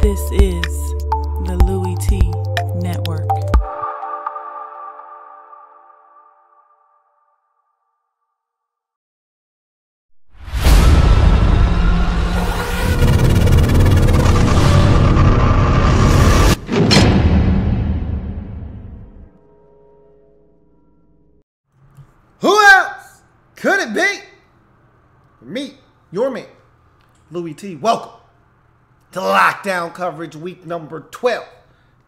This is the Louie T Network. Who else could it be? Me, your man, Louie T. Welcome to lockdown coverage week number 12.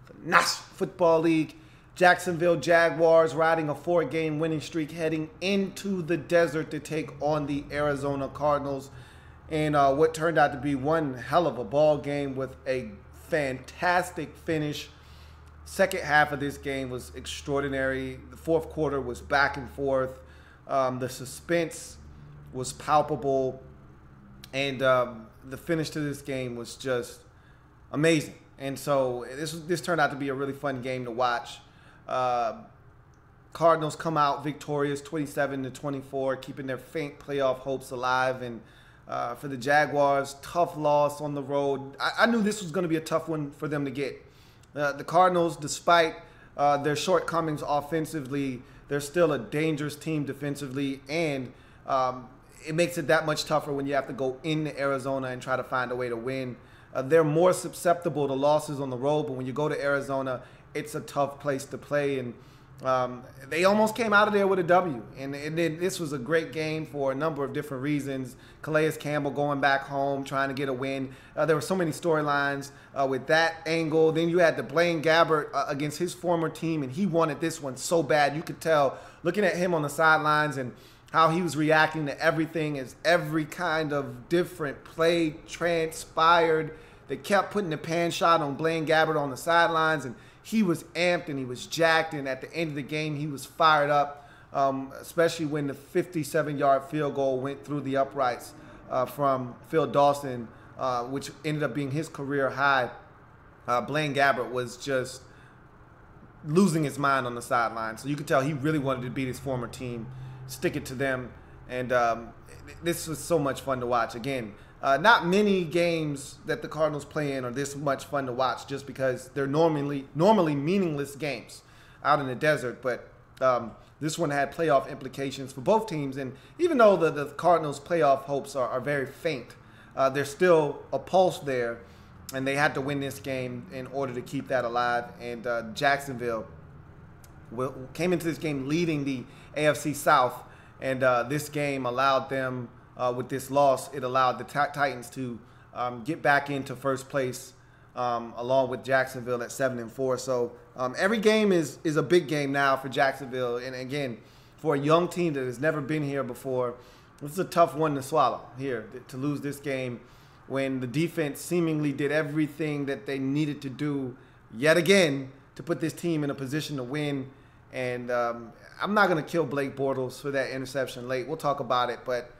The National Football League, Jacksonville Jaguars riding a 4-game winning streak heading into the desert to take on the Arizona Cardinals. And what turned out to be one hell of a ball game with a fantastic finish. Second half of this game was extraordinary. The fourth quarter was back and forth. The suspense was palpable. And the finish to this game was just amazing. And so this turned out to be a really fun game to watch. Cardinals come out victorious 27-24, keeping their faint playoff hopes alive. And for the Jaguars, tough loss on the road. I knew this was going to be a tough one for them to get. The Cardinals, despite their shortcomings offensively, they're still a dangerous team defensively, and it makes it that much tougher when you have to go into Arizona and try to find a way to win. They're more susceptible to losses on the road, but when you go to Arizona, it's a tough place to play. And they almost came out of there with a W. And this was a great game for a number of different reasons. Calais Campbell going back home, trying to get a win. There were so many storylines with that angle. Then you had the Blaine Gabbert against his former team, and he wanted this one so bad. You could tell, looking at him on the sidelines and how he was reacting to everything as every kind of different play transpired. They kept putting the pan shot on Blaine Gabbert on the sidelines, and he was amped and he was jacked. And at the end of the game, he was fired up, especially when the 57-yard field goal went through the uprights from Phil Dawson, which ended up being his career high. Blaine Gabbert was just losing his mind on the sideline. So you could tell he really wanted to beat his former team, stick it to them. And this was so much fun to watch. Again, not many games that the Cardinals play in are this much fun to watch, just because they're normally meaningless games out in the desert. But this one had playoff implications for both teams. And even though the Cardinals' playoff hopes are very faint, there's still a pulse there. And they had to win this game in order to keep that alive. And Jacksonville came into this game leading the AFC South. And this game allowed them, with this loss, it allowed the Titans to get back into first place, along with Jacksonville at 7-4. So every game is a big game now for Jacksonville. And again, for a young team that has never been here before, this is a tough one to swallow here, to lose this game when the defense seemingly did everything that they needed to do yet again to put this team in a position to win. And I'm not going to kill Blake Bortles for that interception late. We'll talk about it. But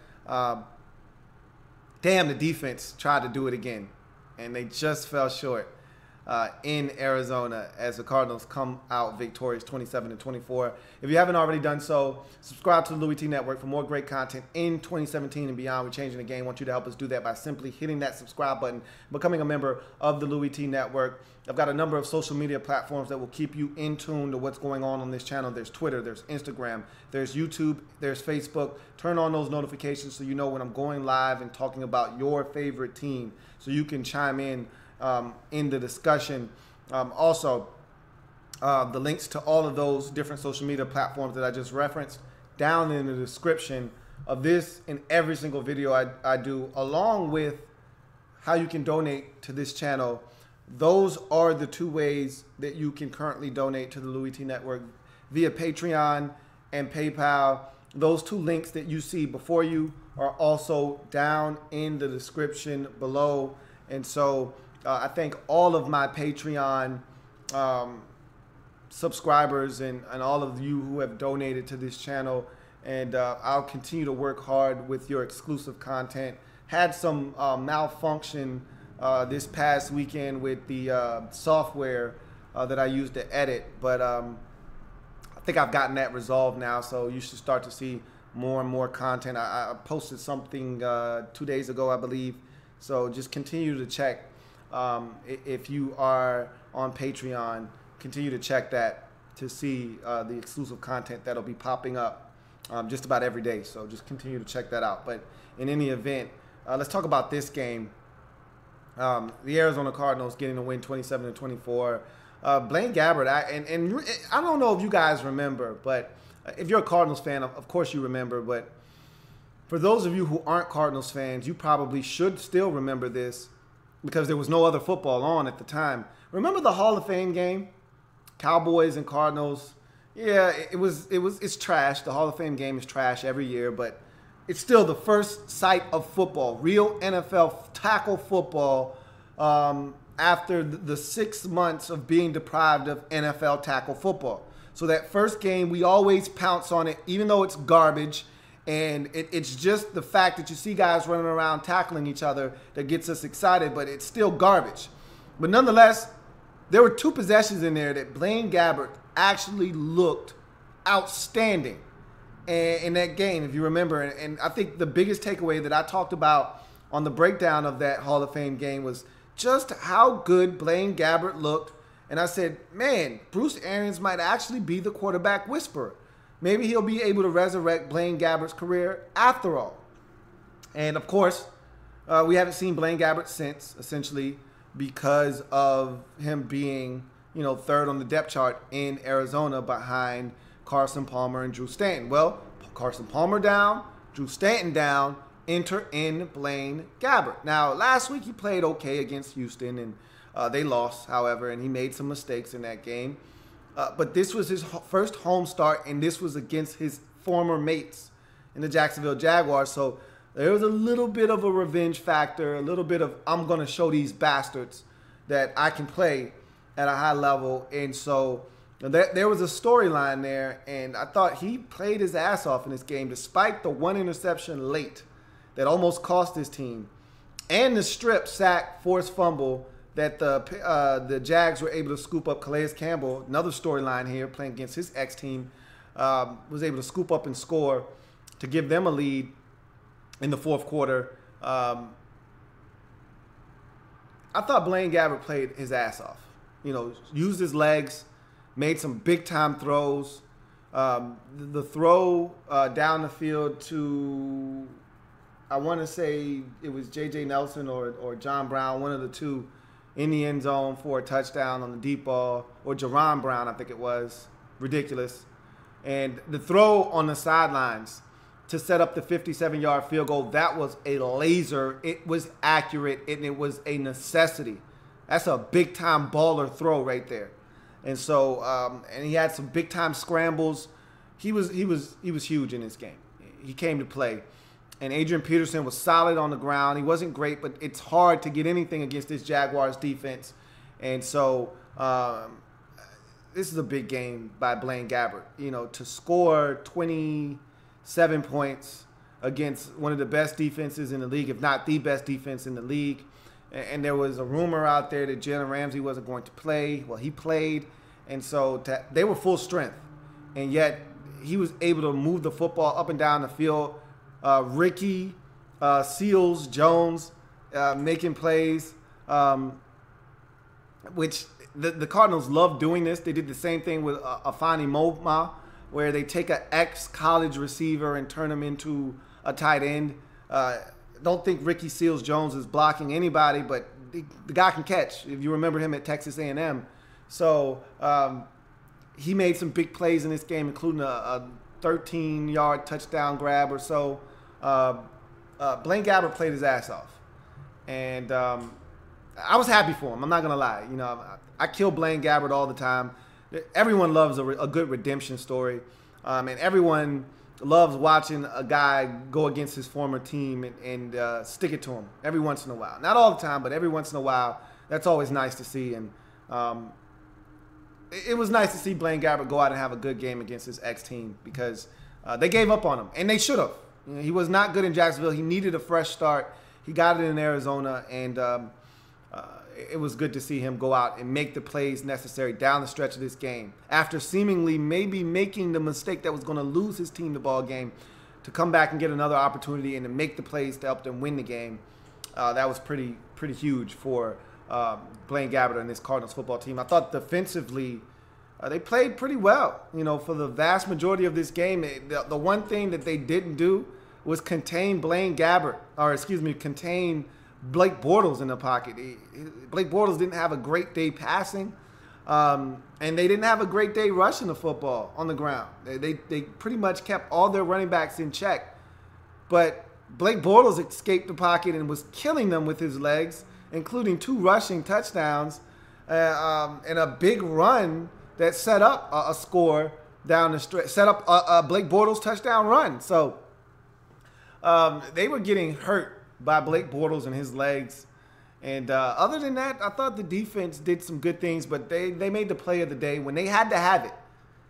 damn, the defense tried to do it again. And they just fell short in Arizona as the Cardinals come out victorious 27-24. If you haven't already done so, subscribe to the Louie T Network for more great content in 2017 and beyond. We're changing the game. I want you to help us do that by simply hitting that subscribe button, becoming a member of the Louie T Network. I've got a number of social media platforms that will keep you in tune to what's going on this channel. There's Twitter, there's Instagram, there's YouTube, there's Facebook. Turn on those notifications so you know when I'm going live and talking about your favorite team, so you can chime in the discussion. Also, the links to all of those different social media platforms that I just referenced down in the description of this and every single video I do, along with how you can donate to this channel. Those are the two ways that you can currently donate to the Louie T Network, via Patreon and PayPal. Those two links that you see before you are also down in the description below. And so I thank all of my Patreon subscribers and all of you who have donated to this channel. And I'll continue to work hard with your exclusive content. Had some malfunction this past weekend with the software that I used to edit, but I think I've gotten that resolved now, so you should start to see more and more content. I posted something 2 days ago, I believe. So just continue to check. If you are on Patreon, continue to check that to see the exclusive content that'll be popping up just about every day. So just continue to check that out. But in any event, let's talk about this game. The Arizona Cardinals getting the win 27-24. Blaine Gabbert, and I don't know if you guys remember, but if you're a Cardinals fan, of course you remember. But for those of you who aren't Cardinals fans, you probably should still remember this because there was no other football on at the time. Remember the Hall of Fame game? Cowboys and Cardinals. Yeah, it's trash. The Hall of Fame game is trash every year, but it's still the first sight of football, real NFL tackle football, after the 6 months of being deprived of NFL tackle football. So that first game, we always pounce on it, even though it's garbage. And it's just the fact that you see guys running around tackling each other that gets us excited, but it's still garbage. But nonetheless, there were 2 possessions in there that Blaine Gabbert actually looked outstanding in that game, if you remember. And I think the biggest takeaway that I talked about on the breakdown of that Hall of Fame game was just how good Blaine Gabbert looked. And I said, man, Bruce Arians might actually be the quarterback whisperer. Maybe he'll be able to resurrect Blaine Gabbert's career after all. And of course, we haven't seen Blaine Gabbert since, essentially because of him being, third on the depth chart in Arizona behind Carson Palmer and Drew Stanton. Well, Carson Palmer down, Drew Stanton down, enter in Blaine Gabbert. Now, last week he played okay against Houston, and they lost, however, and he made some mistakes in that game. But this was his first home start, and this was against his former mates in the Jacksonville Jaguars. So there was a little bit of a revenge factor, a little bit of I'm going to show these bastards that I can play at a high level. And so there was a storyline there, and I thought he played his ass off in this game despite the 1 interception late that almost cost his team and the strip sack forced fumble that the Jags were able to scoop up. Calais Campbell, another storyline here, playing against his ex-team, was able to scoop up and score to give them a lead in the fourth quarter. I thought Blaine Gabbert played his ass off. Used his legs, made some big-time throws. The throw down the field to, I want to say it was J.J. Nelson or John Brown, one of the two, in the end zone for a touchdown on the deep ball, or Jerron Brown, I think it was. Ridiculous. And the throw on the sidelines to set up the 57-yard field goal, that was a laser. It was accurate, and it was a necessity. That's a big-time baller throw right there. And so, and he had some big-time scrambles. He was huge in this game. He came to play. And Adrian Peterson was solid on the ground. He wasn't great, but it's hard to get anything against this Jaguars defense. And so this is a big game by Blaine Gabbert. To score 27 points against one of the best defenses in the league, if not the best defense in the league. And there was a rumor out there that Jalen Ramsey wasn't going to play. Well, he played. And so they were full strength. And yet he was able to move the football up and down the field. Ricky Seals Jones making plays, which the Cardinals love doing this. They did the same thing with Afani Moma, where they take an ex-college receiver and turn him into a tight end. Don't think Ricky Seals Jones is blocking anybody, but the guy can catch, if you remember him at Texas A&M. So he made some big plays in this game, including a 13-yard touchdown grab or so. Blaine Gabbert played his ass off. And I was happy for him. I'm not going to lie. I kill Blaine Gabbert all the time. Everyone loves a good redemption story. And everyone loves watching a guy go against his former team and stick it to him every once in a while. Not all the time, but every once in a while. That's always nice to see. And it was nice to see Blaine Gabbert go out and have a good game against his ex-team because they gave up on him, and they should have. He was not good in Jacksonville. He needed a fresh start. He got it in Arizona, and it was good to see him go out and make the plays necessary down the stretch of this game. After seemingly maybe making the mistake that was going to lose his team the ball game, to come back and get another opportunity and to make the plays to help them win the game, that was pretty huge for Blaine Gabbert and this Cardinals football team. I thought defensively, they played pretty well. For the vast majority of this game, the one thing that they didn't do was contain contain Blake Bortles in the pocket. Blake Bortles didn't have a great day passing, and they didn't have a great day rushing the football on the ground. They pretty much kept all their running backs in check. But Blake Bortles escaped the pocket and was killing them with his legs, including 2 rushing touchdowns and a big run that set up a score down the stretch, set up a Blake Bortles touchdown run. So they were getting hurt by Blake Bortles and his legs. And other than that, I thought the defense did some good things, but they made the play of the day when they had to have it.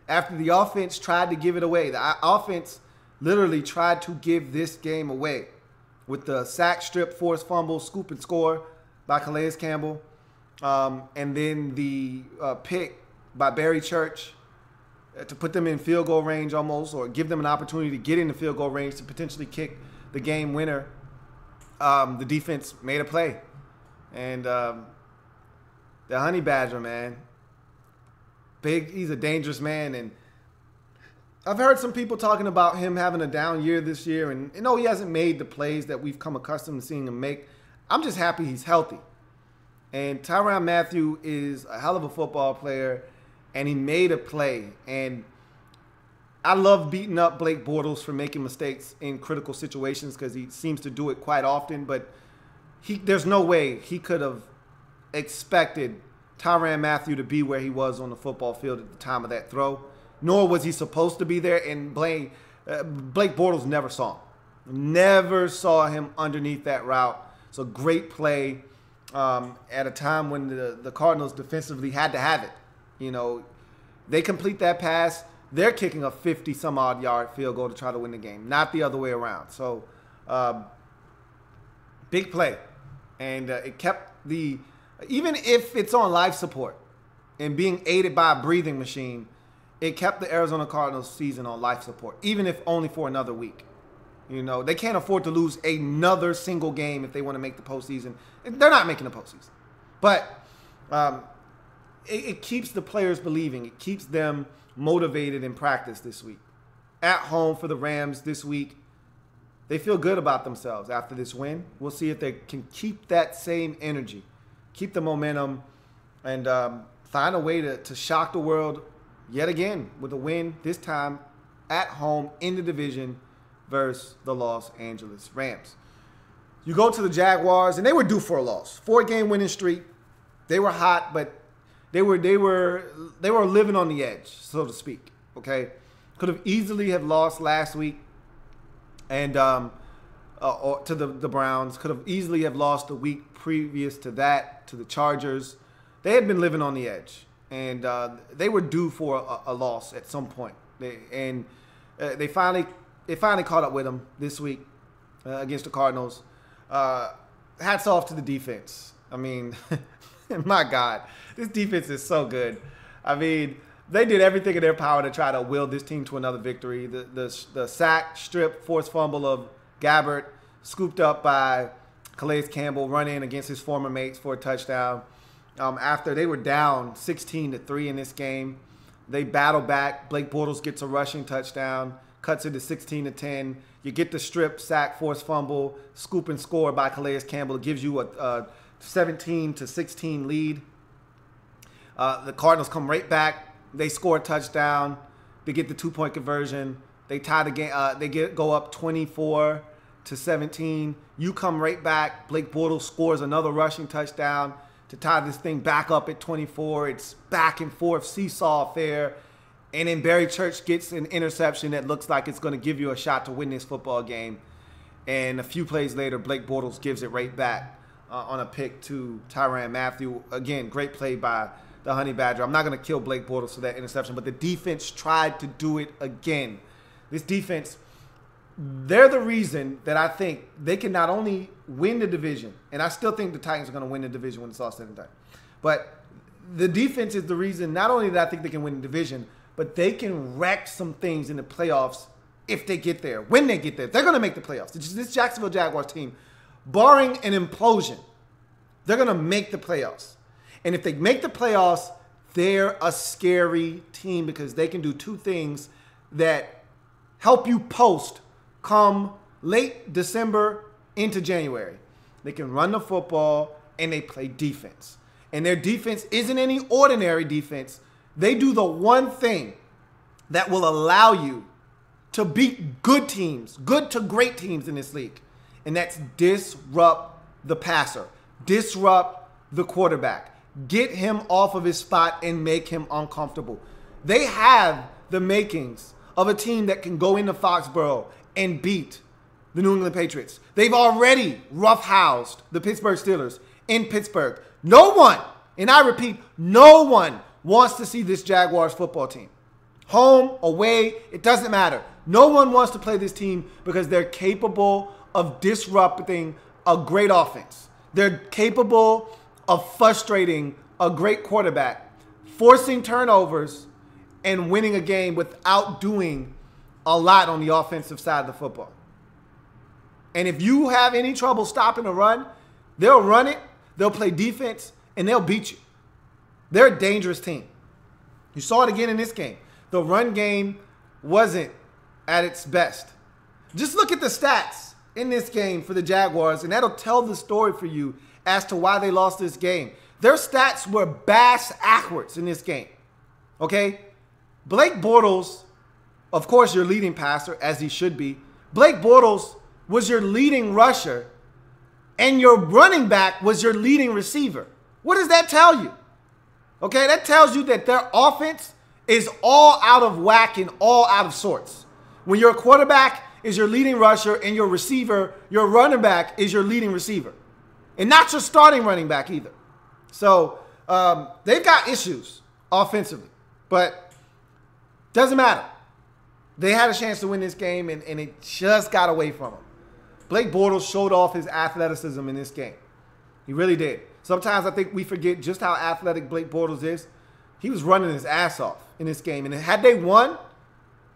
After the offense tried to give it away. The offense literally tried to give this game away with the sack, strip, forced fumble, scoop, and score by Calais Campbell. And then the pick by Barry Church to put them in field goal range almost, or give them an opportunity to get in the field goal range to potentially kick the game winner. The defense made a play. And the Honey Badger, man, he's a dangerous man. And I've heard some people talking about him having a down year this year. And he hasn't made the plays that we've come accustomed to seeing him make. I'm just happy he's healthy. And Tyrann Mathieu is a hell of a football player, and he made a play. And I love beating up Blake Bortles for making mistakes in critical situations because he seems to do it quite often. But there's no way he could have expected Tyrann Mathieu to be where he was on the football field at the time of that throw, nor was he supposed to be there. And Blake Bortles never saw him. Never saw him underneath that route. So great play at a time when the Cardinals defensively had to have it. They complete that pass. They're kicking a 50-some-odd yard field goal to try to win the game, not the other way around. So big play. And it kept even if it's on life support and being aided by a breathing machine, it kept the Arizona Cardinals season on life support, even if only for another week. They can't afford to lose another single game if they want to make the postseason. They're not making the postseason. But it keeps the players believing. It keeps them motivated in practice this week. At home for the Rams this week, they feel good about themselves after this win. We'll see if they can keep that same energy, keep the momentum, and find a way to shock the world yet again with a win, this time at home in the division versus the Los Angeles Rams. You go to the Jaguars, and they were due for a loss. 4-game winning streak. They were hot, but they were living on the edge, so to speak. Okay, could have easily have lost last week, and or to the Browns. Could have easily have lost the week previous to that to the Chargers. They had been living on the edge, and they were due for a loss at some point. They finally caught up with them this week against the Cardinals. Hats off to the defense. I mean, my God, this defense is so good. I mean, they did everything in their power to try to will this team to another victory. The sack, strip, forced fumble of Gabbert, scooped up by Calais Campbell, run in against his former mates for a touchdown. After they were down 16-3 in this game, they battle back. Blake Bortles gets a rushing touchdown, cuts it to 16-10. You get the strip, sack, forced fumble, scoop and score by Calais Campbell. It gives you a 17-16 lead. The Cardinals come right back. They score a touchdown. They get the 2-point conversion. They tie the game. Go up 24-17. You come right back. Blake Bortles scores another rushing touchdown to tie this thing back up at 24. It's back and forth, seesaw affair. And then Barry Church gets an interception that looks like it's going to give you a shot to win this football game. And a few plays later, Blake Bortles gives it right back on a pick to Tyrann Mathieu. Again, great play by the Honey Badger. I'm not going to kill Blake Bortles for that interception, but the defense tried to do it again. This defense, they're the reason that I think they can not only win the division, and I still think the Titans are going to win the division when it's all said and done, but the defense is the reason not only that I think they can win the division, but they can wreck some things in the playoffs if they get there, when they get there. They're going to make the playoffs. This Jacksonville Jaguars team, barring an implosion, they're going to make the playoffs. And if they make the playoffs, they're a scary team because they can do two things that help you post come late December into January. They can run the football and they play defense. And their defense isn't any ordinary defense. They do the one thing that will allow you to beat good teams, good to great teams in this league. And that's disrupt the passer, disrupt the quarterback. Get him off of his spot and make him uncomfortable. They have the makings of a team that can go into Foxborough and beat the New England Patriots. They've already roughhoused the Pittsburgh Steelers in Pittsburgh. No one, and I repeat, no one wants to see this Jaguars football team. Home, away, it doesn't matter. No one wants to play this team because they're capable of disrupting a great offense. They're capable of frustrating a great quarterback, forcing turnovers, and winning a game without doing a lot on the offensive side of the football. And if you have any trouble stopping a run, they'll run it, they'll play defense, and they'll beat you. They're a dangerous team. You saw it again in this game. The run game wasn't at its best. Just look at the stats in this game for the Jaguars, and that'll tell the story for you as to why they lost this game. Their stats were bass-ackwards in this game, okay? Blake Bortles, of course, your leading passer, as he should be. Blake Bortles was your leading rusher, and your running back was your leading receiver. What does that tell you? Okay, that tells you that their offense is all out of whack and all out of sorts. When your quarterback is your leading rusher and your receiver, your running back is your leading receiver. And not your starting running back either. So they've got issues offensively, but doesn't matter. They had a chance to win this game, and it just got away from them. Blake Bortles showed off his athleticism in this game. He really did. Sometimes I think we forget just how athletic Blake Bortles is. He was running his ass off in this game. And had they won,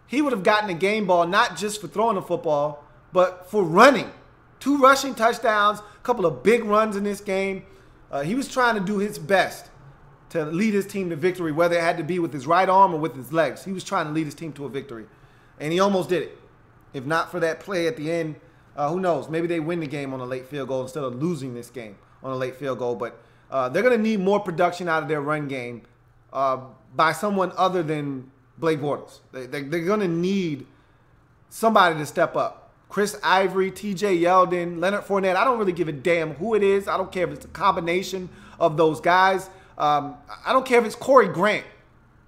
he would have gotten a game ball, not just for throwing the football, but for running. 2 rushing touchdowns, a couple of big runs in this game. He was trying to do his best to lead his team to victory, whether it had to be with his right arm or with his legs. He was trying to lead his team to a victory. And he almost did it. If not for that play at the end, who knows? Maybe they win the game on a late field goal instead of losing this game on a late field goal. But they're going to need more production out of their run game by someone other than Blake Bortles. They're going to need somebody to step up. Chris Ivory, TJ Yeldon, Leonard Fournette. I don't really give a damn who it is. I don't care if it's a combination of those guys. I don't care if it's Corey Grant.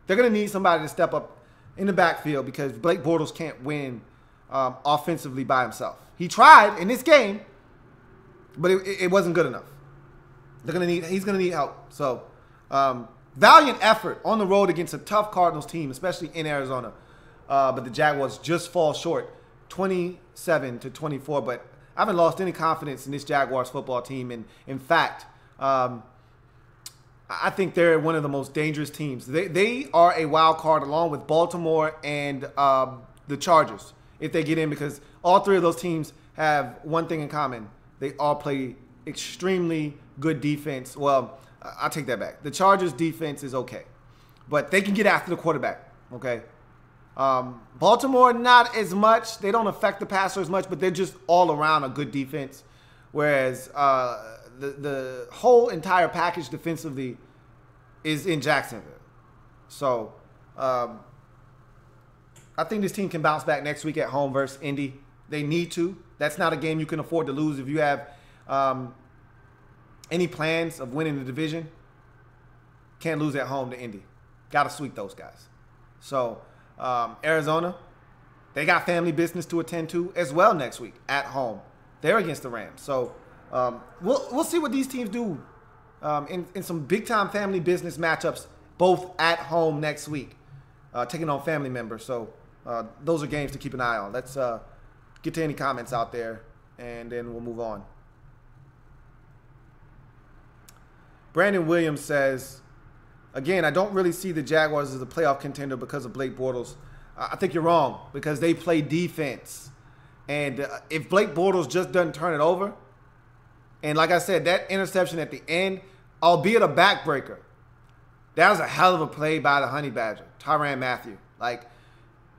They're going to need somebody to step up in the backfield because Blake Bortles can't win offensively by himself. He tried in this game, but it wasn't good enough. He's going to need help. So, valiant effort on the road against a tough Cardinals team, especially in Arizona. But the Jaguars just fall short, 27-24. But I haven't lost any confidence in this Jaguars football team. And in fact, I think they're one of the most dangerous teams. They are a wild card along with Baltimore and the Chargers if they get in, because all 3 of those teams have one thing in common. They all play extremely good defense. Well, I'll take that back. The Chargers' defense is okay, but they can get after the quarterback, okay? Baltimore, not as much. They don't affect the passer as much, but they're just all around a good defense, whereas the whole entire package defensively is in Jacksonville. So I think this team can bounce back next week at home versus Indy. They need to. That's not a game you can afford to lose if you have any plans of winning the division. Can't lose at home to Indy. Got to sweep those guys. So Arizona, they got family business to attend to as well next week at home. They're against the Rams. So we'll see what these teams do in some big-time family business matchups, both at home next week, taking on family members. So those are games to keep an eye on. Let's get to any comments out there, and then we'll move on. Brandon Williams says, again, I don't really see the Jaguars as a playoff contender because of Blake Bortles. I think you're wrong because they play defense. And if Blake Bortles just doesn't turn it over, and like I said, that interception at the end, albeit a backbreaker, that was a hell of a play by the Honey Badger, Tyrann Mathieu. Like,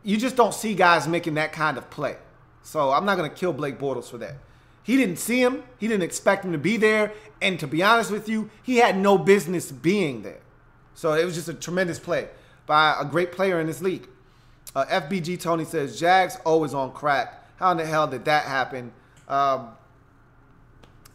you just don't see guys making that kind of play. So I'm not going to kill Blake Bortles for that. He didn't see him. He didn't expect him to be there. And to be honest with you, he had no business being there. So it was just a tremendous play by a great player in this league. FBG Tony says, Jags always on crack. How in the hell did that happen?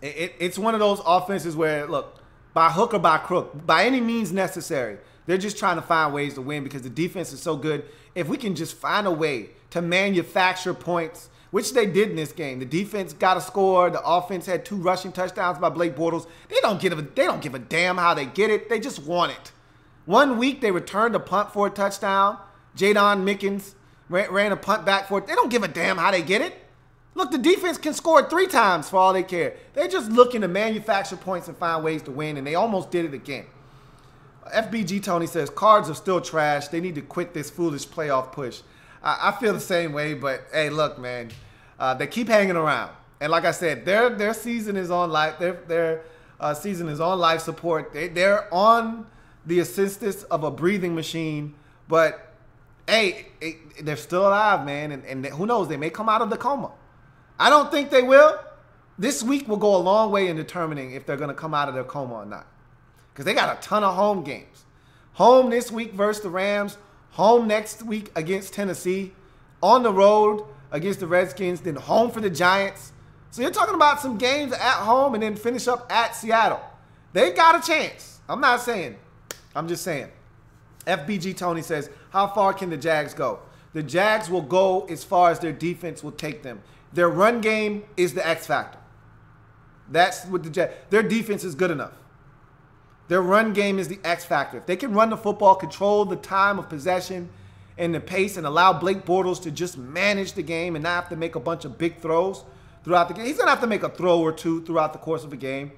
It's one of those offenses where, look, by hook or by crook, by any means necessary, they're just trying to find ways to win because the defense is so good. If we can just find a way to manufacture points, which they did in this game. The defense got a score. The offense had 2 rushing touchdowns by Blake Bortles. They don't give a damn how they get it. They just want it. One week they returned a punt for a touchdown. Jadon Mickens ran a punt back for it. They don't give a damn how they get it. Look, the defense can score 3 times for all they care. They're just looking to manufacture points and find ways to win, and they almost did it again. FBG Tony says, Cards are still trash. They need to quit this foolish playoff push. I feel the same way, but hey, look, man, they keep hanging around. And like I said, their season is on life. Their season is on life support. They're on the assistance of a breathing machine, but hey, they're still alive, man. And who knows? They may come out of the coma. I don't think they will. This week will go a long way in determining if they're going to come out of their coma or not. Because they got a ton of home games. Home this week versus the Rams. Home next week against Tennessee. On the road against the Redskins. Then home for the Giants. So you're talking about some games at home and then finish up at Seattle. They got a chance. I'm not saying. I'm just saying. FBG Tony says, how far can the Jags go? The Jags will go as far as their defense will take them. Their run game is the X factor. That's what the Jags. Their defense is good enough. Their run game is the X factor. If they can run the football, control the time of possession and the pace, and allow Blake Bortles to just manage the game and not have to make a bunch of big throws throughout the game. He's going to have to make a throw or 2 throughout the course of a game,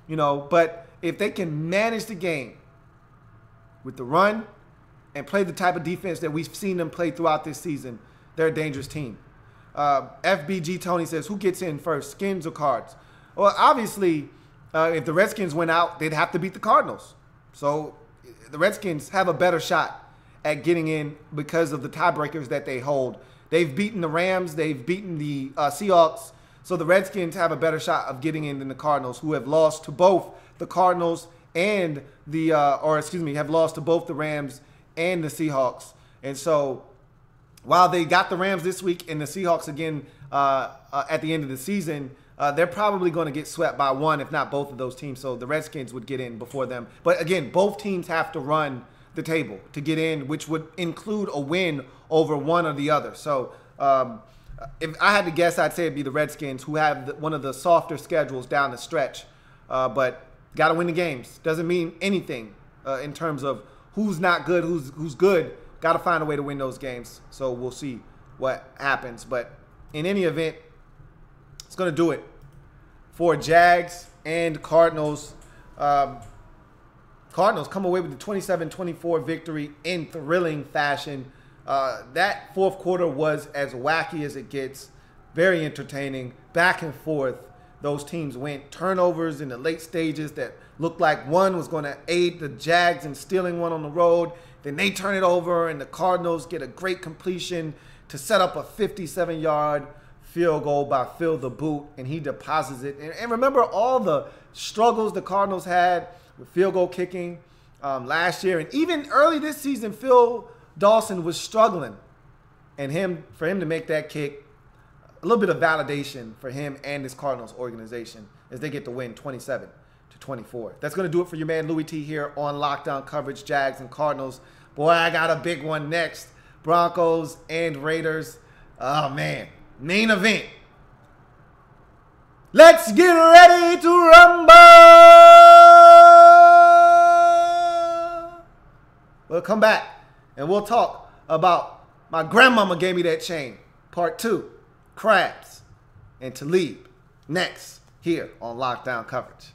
but if they can manage the game with the run and play the type of defense that we've seen them play throughout this season, they're a dangerous team. FBG Tony says, who gets in first, Skins or Cards? Well, obviously, if the Redskins went out, they'd have to beat the Cardinals. So the Redskins have a better shot at getting in because of the tiebreakers that they hold. They've beaten the Rams. They've beaten the Seahawks. So the Redskins have a better shot of getting in than the Cardinals, who have lost to both the Cardinals and have lost to both the Rams and the Seahawks. And so while they got the Rams this week and the Seahawks again at the end of the season, they're probably going to get swept by one, if not both of those teams. So the Redskins would get in before them. But again, both teams have to run the table to get in, which would include a win over one or the other. So if I had to guess, I'd say it'd be the Redskins, who have one of the softer schedules down the stretch. But got to win the games. Doesn't mean anything in terms of who's not good, who's good. Got to find a way to win those games. So we'll see what happens. But in any event, it's going to do it for Jags and Cardinals. Cardinals come away with the 27-24 victory in thrilling fashion. That fourth quarter was as wacky as it gets. Very entertaining. Back and forth. Those teams went. Turnovers in the late stages that looked like one was going to aid the Jags in stealing one on the road. Then they turn it over, and the Cardinals get a great completion to set up a 57-yard field goal by Phil the Boot, and he deposits it. And remember all the struggles the Cardinals had with field goal kicking last year. And even early this season, Phil Dawson was struggling. And for him to make that kick, a little bit of validation for him and this Cardinals organization as they get to win 27-24. That's going to do it for your man Louie T here on Lockdown Coverage, Jags and Cardinals. Boy, I got a big one next. Broncos and Raiders. Oh, man. Main event. Let's get ready to rumble. We'll come back and we'll talk about my grandmama gave me that chain. Part 2. Crabs and L.A.B. next here on Lockdown Coverage.